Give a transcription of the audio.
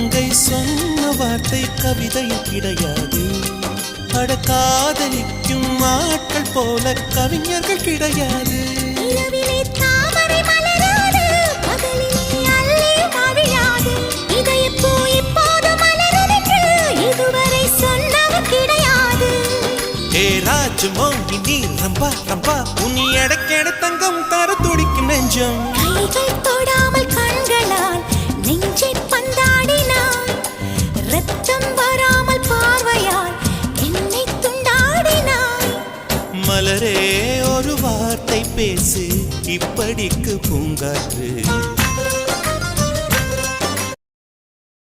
மங்கை சொன்ன வார்த்தை கவிதையில் கிடையாது. அட காதலிக்கும் ஆட்கள் போல கவிஞர்கள் கிடையாது. ராஜமோகினி ரம்பா ரம்பா உன் எடக்கேட தங்கம் தர துடிக்கும் நெஞ்சம். கைகள் தொடாமல் கண்களால் நெஞ்சை பந்தாடினாய். ரத்தம் வராமல் பார்வையால் என்னை துண்டாடினாய். மலரே ஒரு வார்த்தை பேசு இப்படிக்கு பூங்காற்று.